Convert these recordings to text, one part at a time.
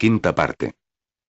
Quinta parte.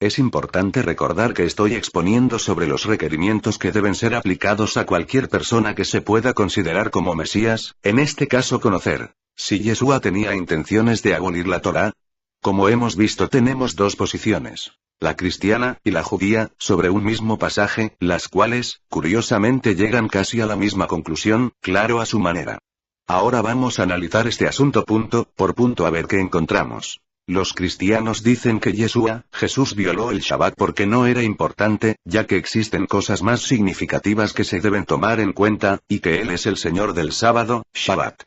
Es importante recordar que estoy exponiendo sobre los requerimientos que deben ser aplicados a cualquier persona que se pueda considerar como Mesías, en este caso conocer si Yeshua tenía intenciones de abolir la Torá. Como hemos visto, tenemos dos posiciones, la cristiana y la judía, sobre un mismo pasaje, las cuales, curiosamente, llegan casi a la misma conclusión, claro a su manera. Ahora vamos a analizar este asunto punto por punto a ver qué encontramos. Los cristianos dicen que Yeshua, Jesús, violó el Shabbat porque no era importante, ya que existen cosas más significativas que se deben tomar en cuenta, y que Él es el Señor del sábado, Shabbat.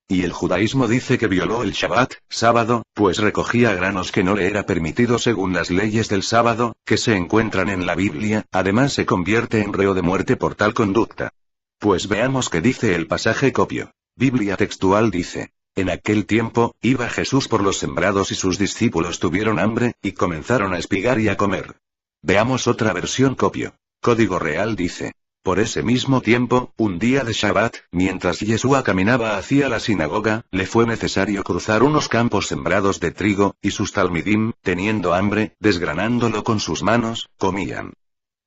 Y el judaísmo dice que violó el Shabbat, sábado, pues recogía granos que no le era permitido según las leyes del sábado, que se encuentran en la Biblia, además se convierte en reo de muerte por tal conducta. Pues veamos qué dice el pasaje copio. Biblia textual dice: en aquel tiempo, iba Jesús por los sembrados y sus discípulos tuvieron hambre, y comenzaron a espigar y a comer. Veamos otra versión copio. Código Real dice: por ese mismo tiempo, un día de Shabbat, mientras Yeshua caminaba hacia la sinagoga, le fue necesario cruzar unos campos sembrados de trigo, y sus talmidim, teniendo hambre, desgranándolo con sus manos, comían.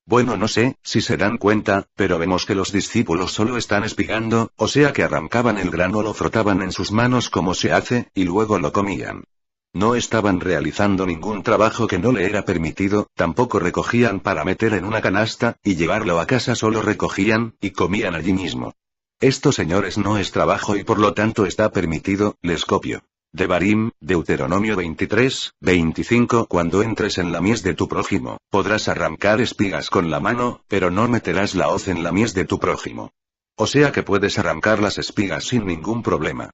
Bueno, no sé si se dan cuenta, pero vemos que los discípulos solo están espigando, o sea que arrancaban el grano, lo frotaban en sus manos como se hace, y luego lo comían. No estaban realizando ningún trabajo que no le era permitido, tampoco recogían para meter en una canasta, y llevarlo a casa, solo recogían, y comían allí mismo. Esto, señores, no es trabajo y por lo tanto está permitido, les copio. Devarim, Deuteronomio 23, 25. Cuando entres en la mies de tu prójimo, podrás arrancar espigas con la mano, pero no meterás la hoz en la mies de tu prójimo. O sea que puedes arrancar las espigas sin ningún problema.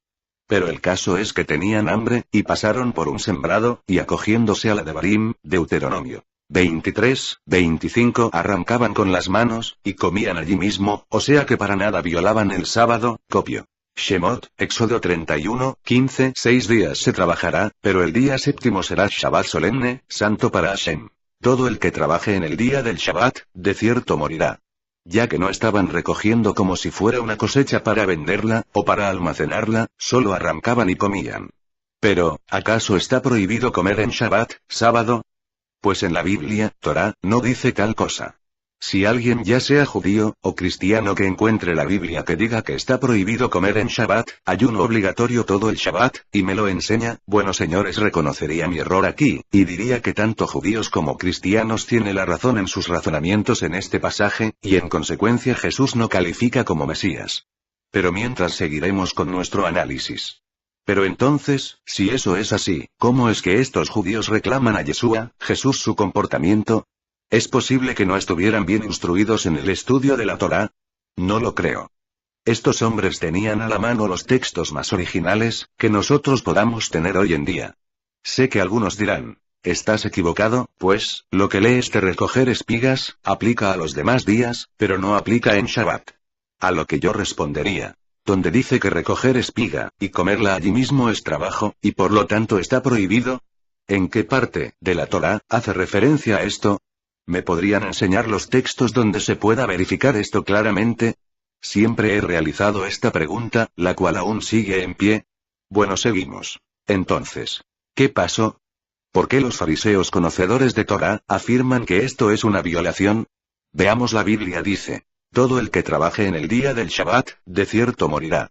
Pero el caso es que tenían hambre, y pasaron por un sembrado, y acogiéndose a la Devarim, Deuteronomio 23, 25, arrancaban con las manos, y comían allí mismo, o sea que para nada violaban el sábado, copio. Shemot, Éxodo 31, 15, 6 días se trabajará, pero el día séptimo será Shabbat solemne, santo para Hashem. Todo el que trabaje en el día del Shabbat, de cierto morirá. Ya que no estaban recogiendo como si fuera una cosecha para venderla, o para almacenarla, solo arrancaban y comían. Pero, ¿acaso está prohibido comer en Shabbat, sábado? Pues en la Biblia, Torá, no dice tal cosa. Si alguien, ya sea judío o cristiano, que encuentre la Biblia que diga que está prohibido comer en Shabbat, ayuno obligatorio todo el Shabbat, y me lo enseña, bueno, señores, reconocería mi error aquí, y diría que tanto judíos como cristianos tienen la razón en sus razonamientos en este pasaje, y en consecuencia Jesús no califica como Mesías. Pero mientras seguiremos con nuestro análisis. Pero entonces, si eso es así, ¿cómo es que estos judíos reclaman a Yeshua, Jesús, su comportamiento? ¿Es posible que no estuvieran bien instruidos en el estudio de la Torá? No lo creo. Estos hombres tenían a la mano los textos más originales que nosotros podamos tener hoy en día. Sé que algunos dirán: estás equivocado, pues, lo que lees de recoger espigas, aplica a los demás días, pero no aplica en Shabbat. A lo que yo respondería: donde dice que recoger espiga, y comerla allí mismo es trabajo, y por lo tanto está prohibido. ¿En qué parte de la Torá hace referencia a esto? ¿Me podrían enseñar los textos donde se pueda verificar esto claramente? Siempre he realizado esta pregunta, la cual aún sigue en pie. Bueno, seguimos. Entonces, ¿qué pasó? ¿Por qué los fariseos conocedores de Torá afirman que esto es una violación? Veamos, la Biblia dice: todo el que trabaje en el día del Shabbat, de cierto morirá.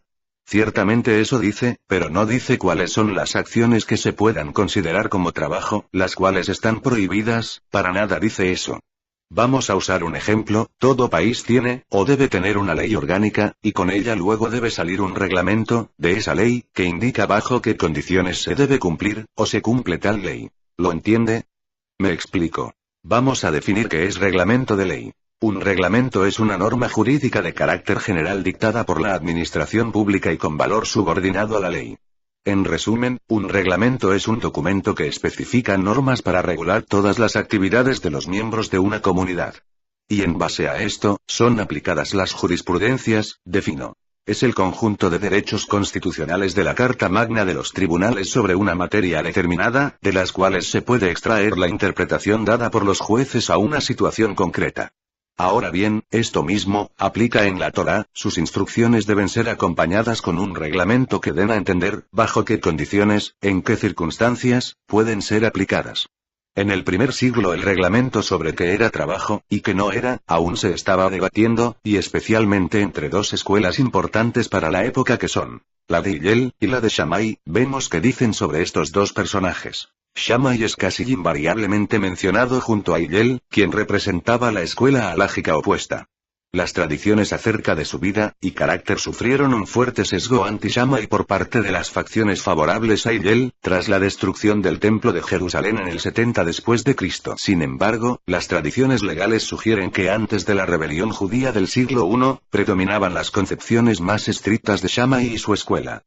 Ciertamente eso dice, pero no dice cuáles son las acciones que se puedan considerar como trabajo, las cuales están prohibidas, para nada dice eso. Vamos a usar un ejemplo: todo país tiene, o debe tener, una ley orgánica, y con ella luego debe salir un reglamento de esa ley, que indica bajo qué condiciones se debe cumplir, o se cumple tal ley. ¿Lo entiende? Me explico. Vamos a definir qué es reglamento de ley. Un reglamento es una norma jurídica de carácter general dictada por la administración pública y con valor subordinado a la ley. En resumen, un reglamento es un documento que especifica normas para regular todas las actividades de los miembros de una comunidad. Y en base a esto, son aplicadas las jurisprudencias, defino. Es el conjunto de derechos constitucionales de la Carta Magna de los tribunales sobre una materia determinada, de las cuales se puede extraer la interpretación dada por los jueces a una situación concreta. Ahora bien, esto mismo aplica en la Torá. Sus instrucciones deben ser acompañadas con un reglamento que den a entender bajo qué condiciones, en qué circunstancias, pueden ser aplicadas. En el primer siglo el reglamento sobre qué era trabajo, y qué no era, aún se estaba debatiendo, y especialmente entre dos escuelas importantes para la época que son la de Hillel, y la de Shammai. Vemos que dicen sobre estos dos personajes. Shammai es casi invariablemente mencionado junto a Hillel, quien representaba la escuela halágica opuesta. Las tradiciones acerca de su vida y carácter sufrieron un fuerte sesgo anti-Shammai por parte de las facciones favorables a Hillel, tras la destrucción del Templo de Jerusalén en el 70 después de Cristo. Sin embargo, las tradiciones legales sugieren que antes de la rebelión judía del siglo I, predominaban las concepciones más estrictas de Shammai y su escuela.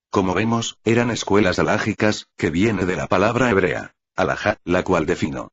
Como vemos, eran escuelas halágicas, que viene de la palabra hebrea, halajá, la cual defino.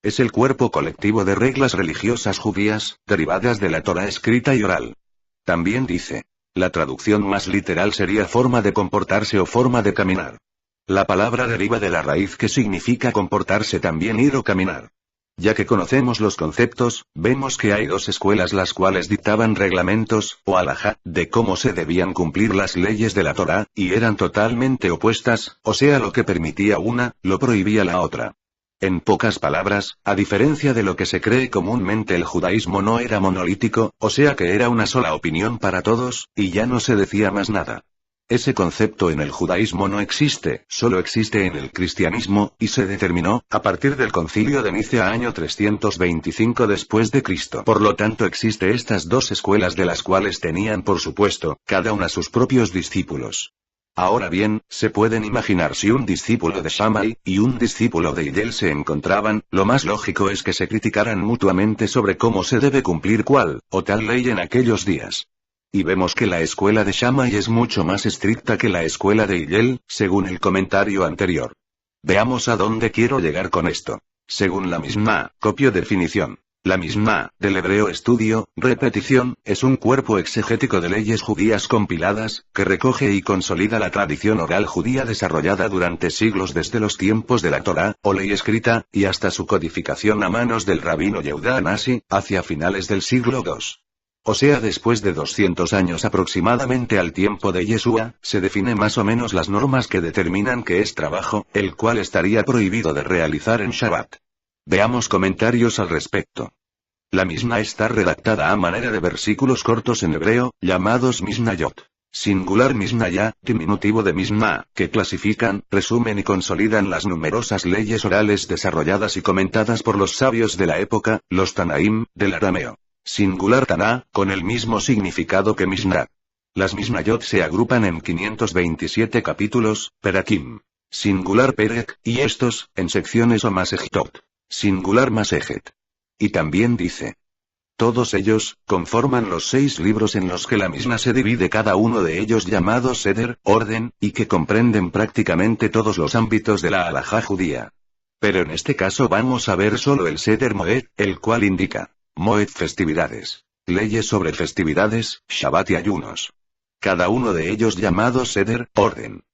Es el cuerpo colectivo de reglas religiosas judías, derivadas de la Torá escrita y oral. También dice. La traducción más literal sería forma de comportarse o forma de caminar. La palabra deriva de la raíz que significa comportarse, también ir o caminar. Ya que conocemos los conceptos, vemos que hay dos escuelas las cuales dictaban reglamentos, o halajá, de cómo se debían cumplir las leyes de la Torá, y eran totalmente opuestas, o sea lo que permitía una, lo prohibía la otra. En pocas palabras, a diferencia de lo que se cree comúnmente, el judaísmo no era monolítico, o sea que era una sola opinión para todos, y ya no se decía más nada. Ese concepto en el judaísmo no existe, solo existe en el cristianismo, y se determinó, a partir del concilio de Nicea año 325 después de Cristo. Por lo tanto existe estas dos escuelas de las cuales tenían por supuesto, cada una sus propios discípulos. Ahora bien, se pueden imaginar si un discípulo de Shammai y un discípulo de Hillel se encontraban, lo más lógico es que se criticaran mutuamente sobre cómo se debe cumplir cuál o tal ley en aquellos días. Y vemos que la escuela de Shammai es mucho más estricta que la escuela de Hillel, según el comentario anterior. Veamos a dónde quiero llegar con esto. Según la Mishnah, copio definición. La Mishnah, del hebreo estudio, repetición, es un cuerpo exegético de leyes judías compiladas, que recoge y consolida la tradición oral judía desarrollada durante siglos desde los tiempos de la Torá, o ley escrita, y hasta su codificación a manos del rabino Yehuda Anasi, hacia finales del siglo II. O sea después de 200 años aproximadamente al tiempo de Yeshua, se define más o menos las normas que determinan que es trabajo, el cual estaría prohibido de realizar en Shabbat. Veamos comentarios al respecto. La Mishnah está redactada a manera de versículos cortos en hebreo, llamados Mishnayot. Singular Mishnayá, diminutivo de Mishnah, que clasifican, resumen y consolidan las numerosas leyes orales desarrolladas y comentadas por los sabios de la época, los Tanaim, del arameo. Singular Taná, con el mismo significado que Mishnah. Las Mishnayot se agrupan en 527 capítulos, Perakim. Singular Perek, y estos, en secciones o Masejitot. Singular Masejet. Y también dice. Todos ellos, conforman los 6 libros en los que la Mishnah se divide, cada uno de ellos llamado Seder, orden, y que comprenden prácticamente todos los ámbitos de la halajá judía. Pero en este caso vamos a ver solo el Seder Moed, el cual indica. Moed festividades. Leyes sobre festividades, Shabbat y ayunos. Cada uno de ellos llamado Seder, orden.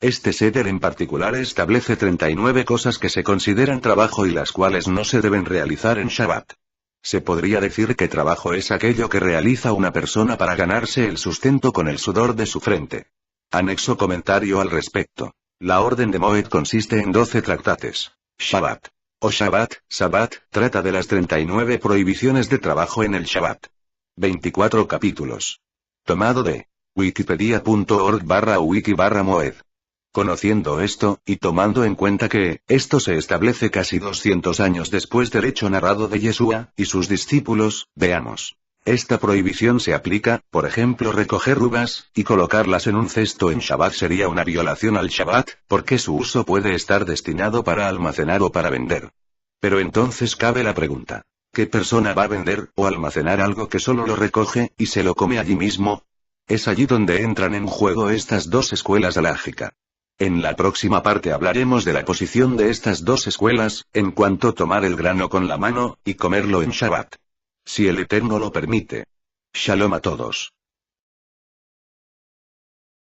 Este Seder en particular establece 39 cosas que se consideran trabajo y las cuales no se deben realizar en Shabbat. Se podría decir que trabajo es aquello que realiza una persona para ganarse el sustento con el sudor de su frente. Anexo comentario al respecto. La orden de Moed consiste en 12 tractates. Shabbat. O Shabbat, Sabbat, trata de las 39 prohibiciones de trabajo en el Shabbat. 24 capítulos. Tomado de wikipedia.org/wiki/Moed. Conociendo esto, y tomando en cuenta que, esto se establece casi 200 años después del hecho narrado de Yeshua, y sus discípulos, veamos. Esta prohibición se aplica, por ejemplo recoger uvas, y colocarlas en un cesto en Shabbat sería una violación al Shabbat, porque su uso puede estar destinado para almacenar o para vender. Pero entonces cabe la pregunta. ¿Qué persona va a vender, o almacenar algo que solo lo recoge, y se lo come allí mismo? Es allí donde entran en juego estas dos escuelas halágicas. En la próxima parte hablaremos de la posición de estas dos escuelas, en cuanto a tomar el grano con la mano, y comerlo en Shabbat. Si el Eterno lo permite. Shalom a todos.